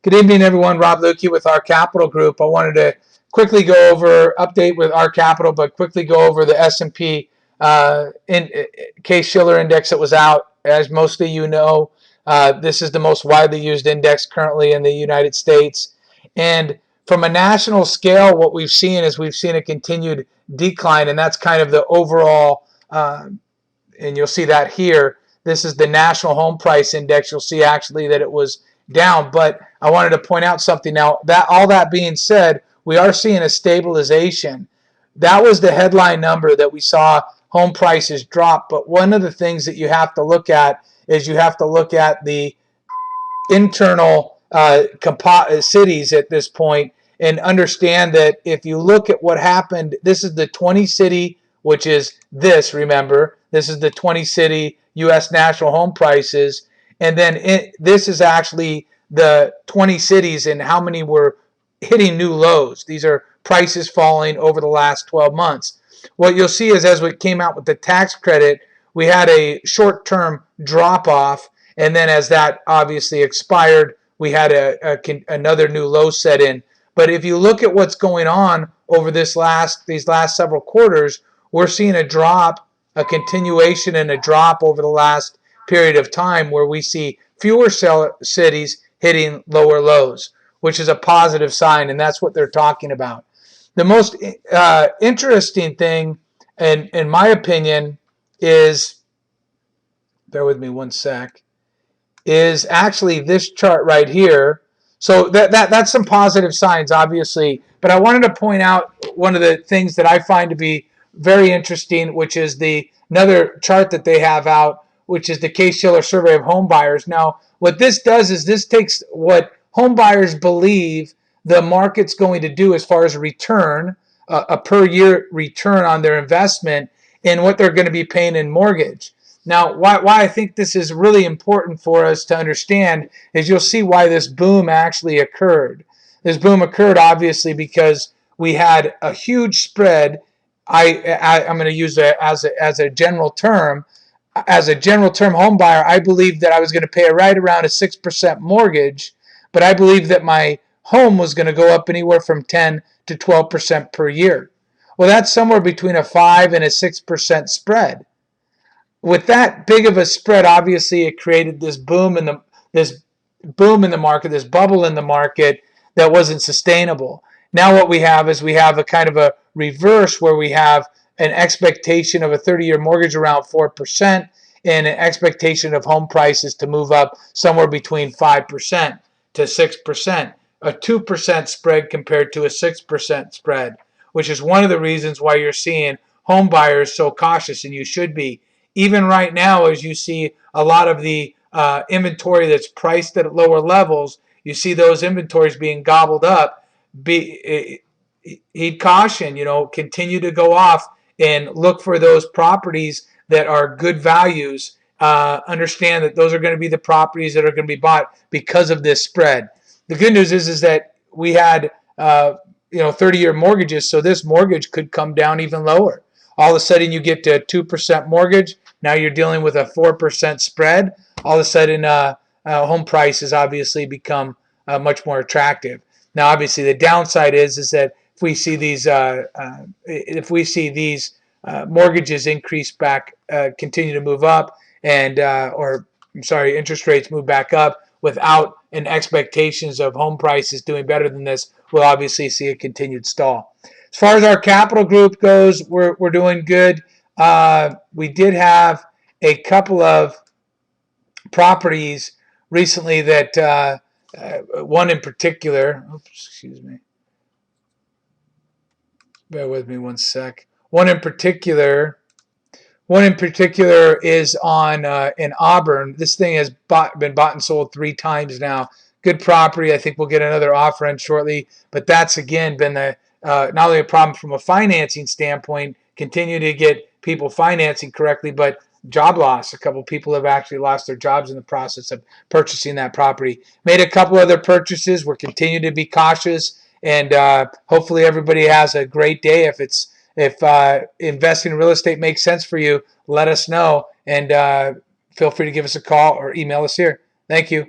Good evening, everyone. Rob Lukey with our Capital Group. I wanted to quickly go over update with our Capital, but quickly go over the S&P Case-Shiller index that was out. As most of you know, this is the most widely used index currently in the United States. And from a national scale, what we've seen is we've seen a continued decline, and that's kind of the overall. And you'll see that here. This is the National Home Price Index. You'll see actually that it was down, but I wanted to point out something. Now, that all that being said, we are seeing a stabilization. That was the headline number that we saw home prices drop, but one of the things that you have to look at is you have to look at the internal cities at this point and understand that if you look at what happened, this is the 20 city, which is this, remember, this is the 20 city U.S. national home prices. And then this is actually the 20 cities and how many were hitting new lows. These are prices falling over the last 12 months. What you'll see is as we came out with the tax credit, we had a short-term drop-off. And then as that obviously expired, we had another new low set in. But if you look at what's going on over these last several quarters, we're seeing a drop, a continuation and a drop over the last period of time where we see fewer cities hitting lower lows, which is a positive sign, and that's what they're talking about. The most interesting thing, in my opinion, is, bear with me one sec, is actually this chart right here. So that's some positive signs, obviously. But I wanted to point out one of the things that I find to be very interesting, which is another chart that they have out, which is the Case-Shiller survey of home buyers. Now, what this does is this takes what home buyers believe the market's going to do as far as return, a per year return on their investment, and what they're going to be paying in mortgage. Now, why I think this is really important for us to understand is you'll see why this boom actually occurred. This boom occurred obviously because we had a huge spread. I'm going to use it as a general term. As a general term home buyer, I believed that I was going to pay right around a 6% mortgage, but I believed that my home was going to go up anywhere from 10 to 12% per year. Well, that's somewhere between a 5 and a 6% spread. With that big of a spread, obviously it created this boom in the market, this bubble in the market that wasn't sustainable. Now what we have is we have a kind of a reverse where we have an expectation of a 30-year mortgage around 4% and an expectation of home prices to move up somewhere between 5% to 6%, a 2% spread compared to a 6% spread, which is one of the reasons why you're seeing home buyers so cautious, and you should be. Even right now, as you see a lot of the inventory that's priced at lower levels, you see those inventories being gobbled up. Heed caution, continue to go off and look for those properties that are good values. Understand that those are going to be the properties that are going to be bought because of this spread. The good news is that we had 30-year mortgages, so this mortgage could come down even lower. All of a sudden, you get to a 2% mortgage. Now you're dealing with a 4% spread. All of a sudden, home prices obviously become much more attractive. Now, obviously, the downside is that if we see these mortgages increase back, continue to move up, and interest rates move back up without an expectations of home prices doing better than this, we'll obviously see a continued stall. As far as our capital group goes, we're doing good. We did have a couple of properties recently that one in particular. Oops, excuse me. Bear with me one sec. One in particular is on in Auburn. This thing has been bought and sold 3 times now. Good property. I think we'll get another offer in shortly. But that's again been not only a problem from a financing standpoint, continue to get people financing correctly, but job loss. A couple people have actually lost their jobs in the process of purchasing that property. Made a couple other purchases. We're continuing to be cautious, and hopefully everybody has a great day. If investing in real estate makes sense for you, let us know, and feel free to give us a call or email us here. Thank you.